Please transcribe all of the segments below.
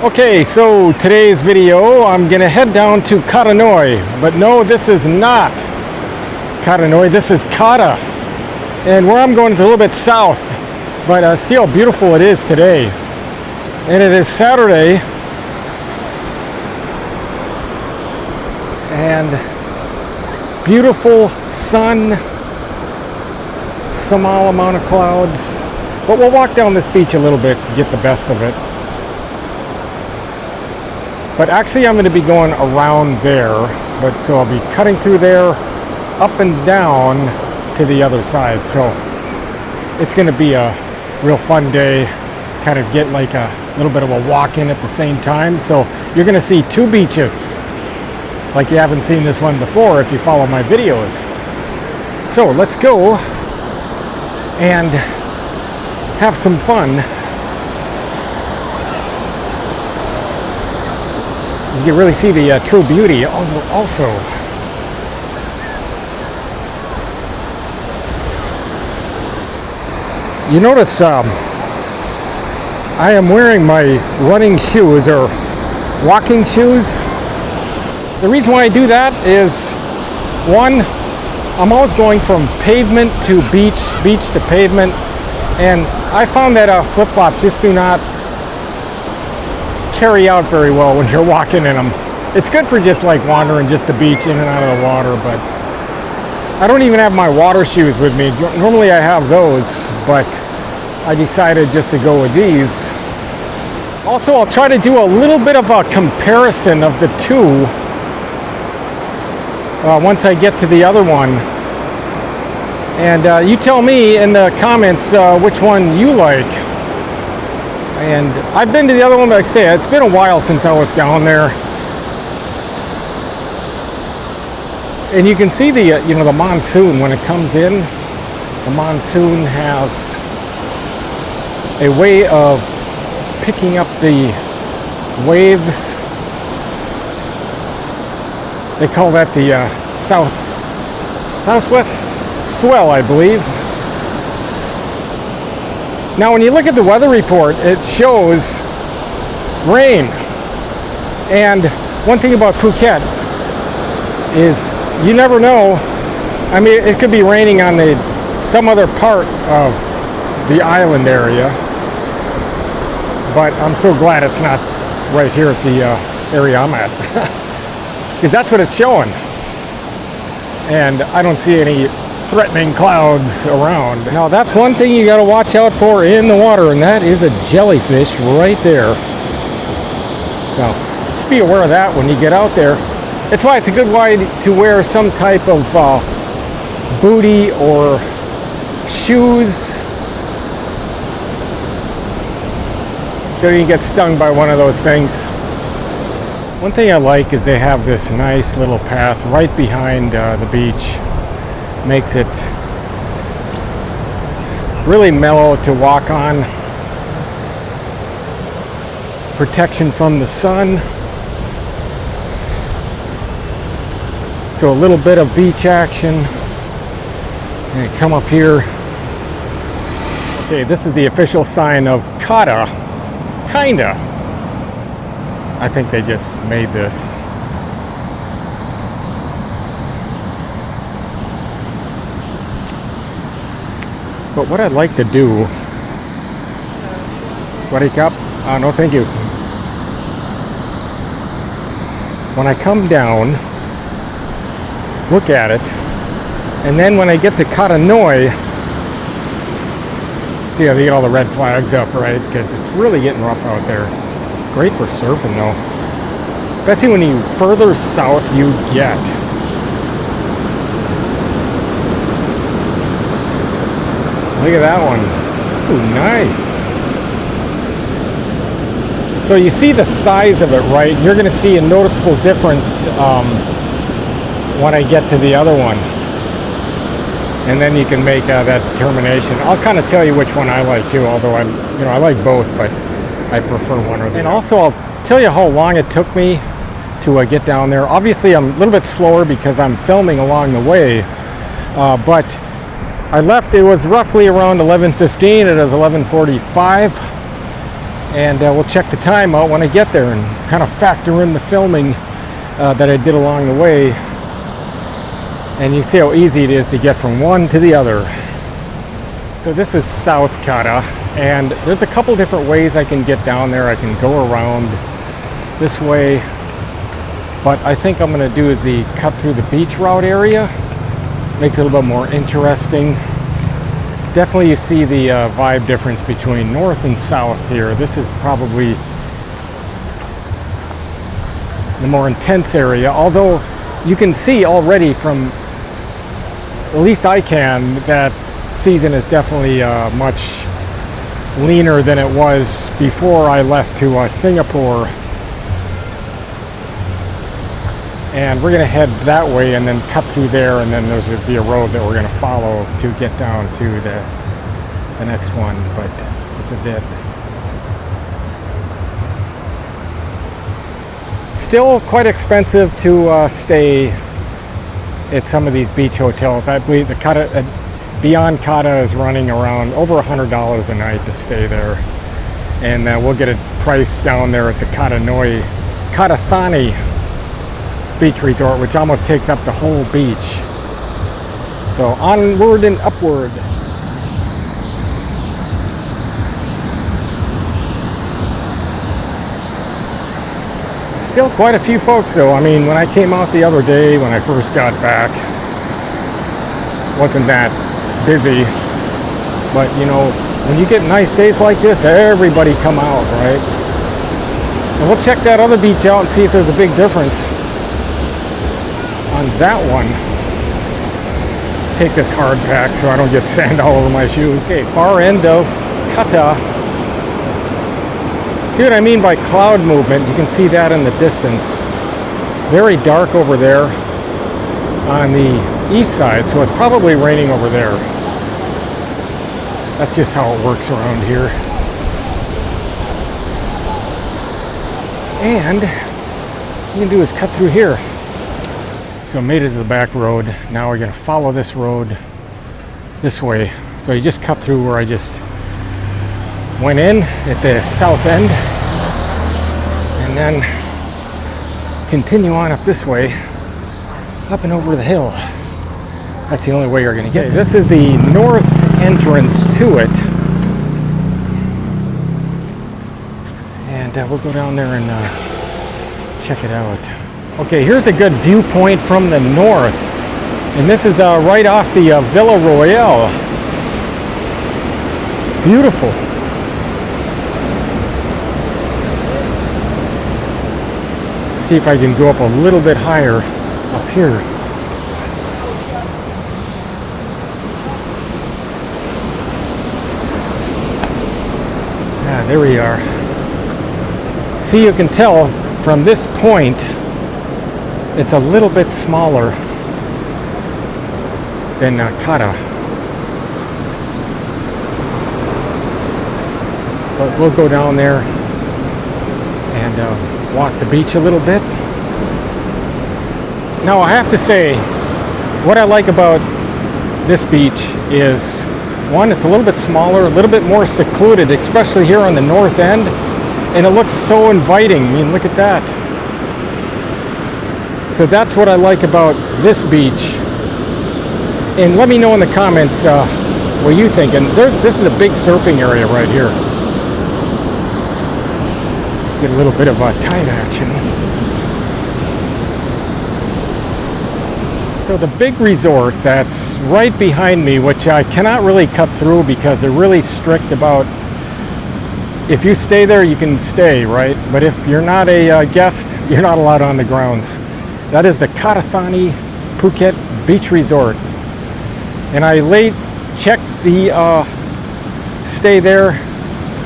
Okay, so today's video, I'm gonna head down to Kata Noi, but no, this is not Kata Noi, this is Kata. And where I'm going is a little bit south, but see how beautiful it is today. And it is Saturday, and beautiful sun, small amount of clouds, but we'll walk down this beach a little bit to get the best of it. But actually I'm going to be going around there, but so I'll be cutting through there, up and down to the other side. So it's going to be a real fun day, kind of get like a little bit of a walk in at the same time. So you're going to see two beaches, like you haven't seen this one before if you follow my videos. So let's go and have some fun. You can really see the true beauty also. You notice I am wearing my running shoes or walking shoes. The reason why I do that is, one, I'm always going from pavement to beach, beach to pavement, and I found that flip-flops just do not carry out very well when you're walking in them. It's good for just like wandering just the beach in and out of the water, but I don't even have my water shoes with me. Normally I have those, but I decided just to go with these. Also, I'll try to do a little bit of a comparison of the two once I get to the other one. And you tell me in the comments which one you like. And I've been to the other one, but like I say, it's been a while since I was down there. And you can see the, the monsoon when it comes in. The monsoon has a way of picking up the waves. They call that the southwest swell, I believe. Now when you look at the weather report, it shows rain. And one thing about Phuket is you never know. I mean, it could be raining on some other part of the island area, but I'm so glad it's not right here at the area I'm at, because that's what it's showing. And I don't see any threatening clouds around. Now that's one thing you got to watch out for in the water, and that is a jellyfish right there. So just be aware of that when you get out there. That's why it's a good way to wear some type of bootie or shoes, so you get stung by one of those things. One thing I like is they have this nice little path right behind the beach. Makes it really mellow to walk on. Protection from the sun. So a little bit of beach action. And come up here. Okay, this is the official sign of Kata. Kinda. I think they just made this. But what I'd like to do, wake up? No, thank you. When I come down, look at it, and then when I get to Kata Noi, see how they get all the red flags up, right? Because it's really getting rough out there. Great for surfing though, especially when you further south you get. Look at that one. Ooh, nice. So you see the size of it, right? You're going to see a noticeable difference when I get to the other one. And then you can make that determination. I'll kind of tell you which one I like too, although I like both, but I prefer one or the other. And also I'll tell you how long it took me to get down there. Obviously I'm a little bit slower because I'm filming along the way, but I left, it was roughly around 11:15, it was 11:45, and we'll check the time out when I get there and kind of factor in the filming that I did along the way. And you see how easy it is to get from one to the other. So this is South Kata, and there's a couple different ways I can get down there. I can go around this way, but I think I'm going to do is the cut through the beach route area. Makes it a little bit more interesting. Definitely you see the vibe difference between north and south here. This is probably the more intense area, although you can see already from, at least I can, that season is definitely much leaner than it was before I left to Singapore. And we're going to head that way and then cut through there, and then there's going to be a road that we're going to follow to get down to the next one. But this is it. Still quite expensive to stay at some of these beach hotels. I believe the Kata, Beyond Kata is running around over $100 a night to stay there. And we'll get a price down there at the Kata Noi, Kata Thani beach resort, which almost takes up the whole beach. So onward and upward. Still quite a few folks though. I mean, when I came out the other day, when I first got back, wasn't that busy. But you know, when you get nice days like this, everybody come out, right? And we'll check that other beach out and see if there's a big difference on that one. Take this hard pack so I don't get sand all over my shoes. Okay, far end of Kata. See what I mean by cloud movement? You can see that in the distance. Very dark over there on the east side, so it's probably raining over there. That's just how it works around here. And what you can do is cut through here. So made it to the back road. Now we're going to follow this road this way. So you just cut through where I just went in at the south end, and then continue on up this way, up and over the hill. That's the only way you're going to get there. This is the north entrance to it, and we'll go down there and check it out. Okay, here's a good viewpoint from the north, and this is right off the Villa Royale. Beautiful. See if I can go up a little bit higher up here. Ah, there we are. See, you can tell from this point it's a little bit smaller than Kata. But we'll go down there and walk the beach a little bit. Now I have to say, what I like about this beach is, one, it's a little bit smaller, a little bit more secluded, especially here on the north end, and it looks so inviting. I mean, look at that. So that's what I like about this beach. And let me know in the comments what you think. And this is a big surfing area right here. Get a little bit of tide action. So the big resort that's right behind me, which I cannot really cut through because they're really strict about, if you stay there, you can stay, right? But if you're not a guest, you're not allowed on the grounds. That is the Kata Thani Phuket Beach Resort. And I checked the stay there,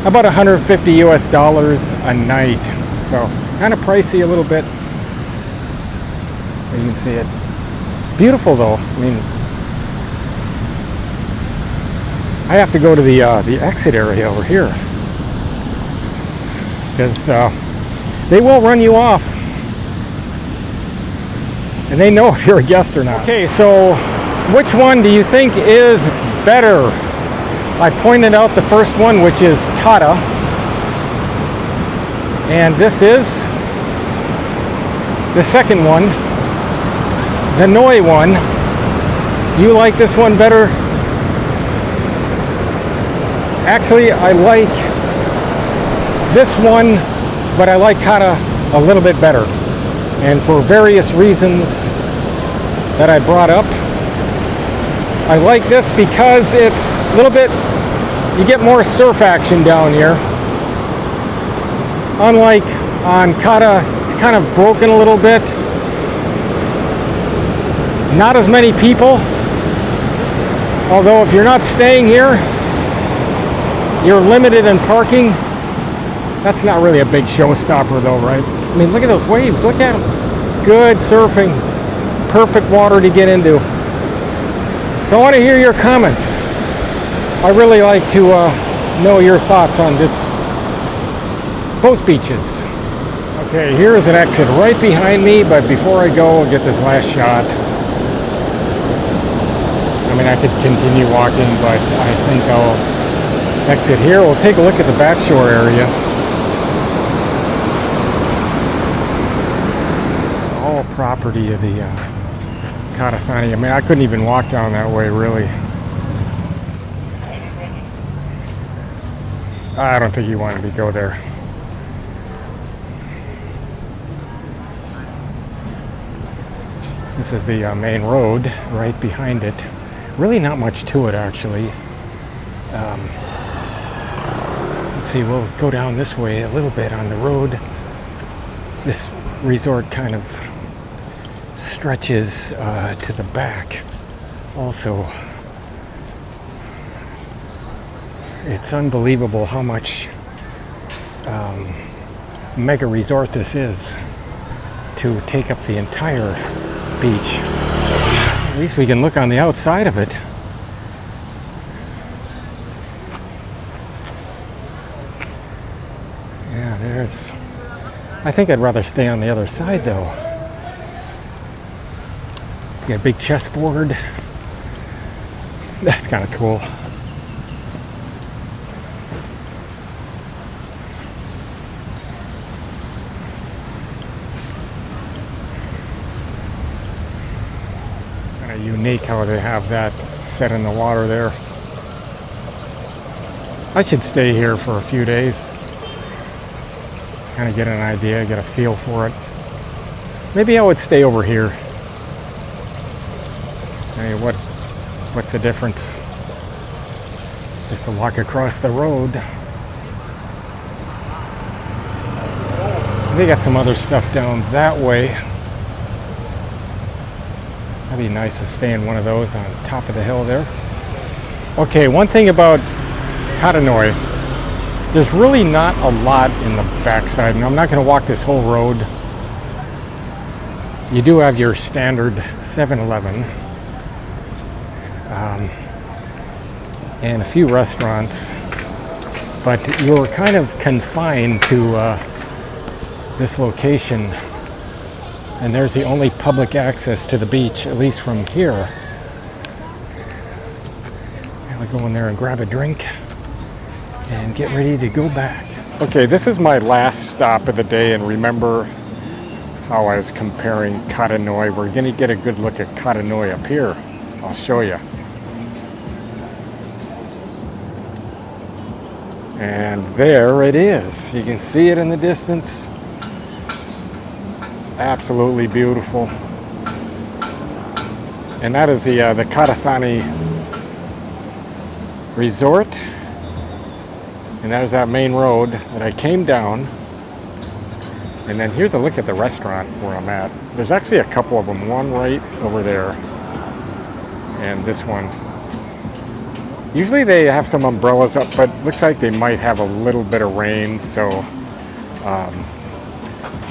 about $150 US a night. So kind of pricey a little bit. You can see it. Beautiful though. I mean, I have to go to the exit area over here, because they will run you off, and they know if you're a guest or not. Okay, so which one do you think is better? I pointed out the first one, which is Kata, And this is the second one, the Noi one. You like this one better? Actually, I like this one, but I like Kata a little bit better. And for various reasons that I brought up, I like this because it's a little bit, you get more surf action down here. Unlike on Kata, it's kind of broken a little bit. Not as many people. Although if you're not staying here, you're limited in parking. That's not really a big showstopper though, right? I mean, look at those waves. Look at them. Good surfing. Perfect water to get into. So I want to hear your comments. I really like to know your thoughts on this, both beaches. Okay, here is an exit right behind me, but before I go, I'll get this last shot. I mean, I could continue walking, but I think I'll exit here. We'll take a look at the backshore area. All property of the Kata Kata Noi. I mean, I couldn't even walk down that way, really. I don't think he wanted me to go there. This is the main road right behind it. Really not much to it, actually. Let's see, we'll go down this way a little bit on the road. This resort kind of stretches to the back. Also, it's unbelievable how much mega resort this is to take up the entire beach. At least we can look on the outside of it. Yeah, there's... I think I'd rather stay on the other side though. You got a big chessboard. That's kind of cool. Unique how they have that set in the water there. I should stay here for a few days, kind of get an idea, get a feel for it. Maybe I would stay over here. Hey, what's the difference? Just to walk across the road. They got some other stuff down that way. That'd be nice to stay in one of those on top of the hill there. Okay, one thing about Kata Noi, there's really not a lot in the backside. And I'm not going to walk this whole road. You do have your standard 7-Eleven and a few restaurants, but you're kind of confined to this location. And there's the only public access to the beach, at least from here. I'll go in there and grab a drink and get ready to go back. Okay, this is my last stop of the day, and remember how I was comparing Kata Noi. We're going to get a good look at Kata Noi up here. I'll show you. And there it is. You can see it in the distance. Absolutely beautiful. And that is the Kata Kata Noi resort. And that is that main road that I came down. And then here's a look at the restaurant where I'm at. There's actually a couple of them. One right over there. And this one. Usually they have some umbrellas up, but looks like they might have a little bit of rain. So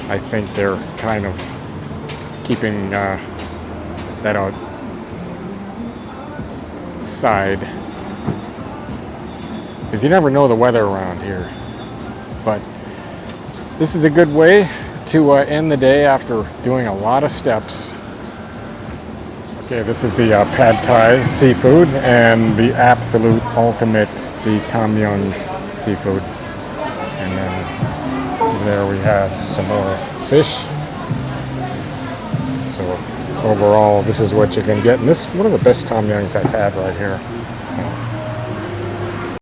I think they're kind of keeping that outside, because you never know the weather around here. But this is a good way to end the day after doing a lot of steps. Okay, this is the pad thai seafood and the absolute ultimate, the tom yum seafood. And then And there we have some more fish. So overall, this is what you can get. And this is one of the best tom yums I've had right here. So.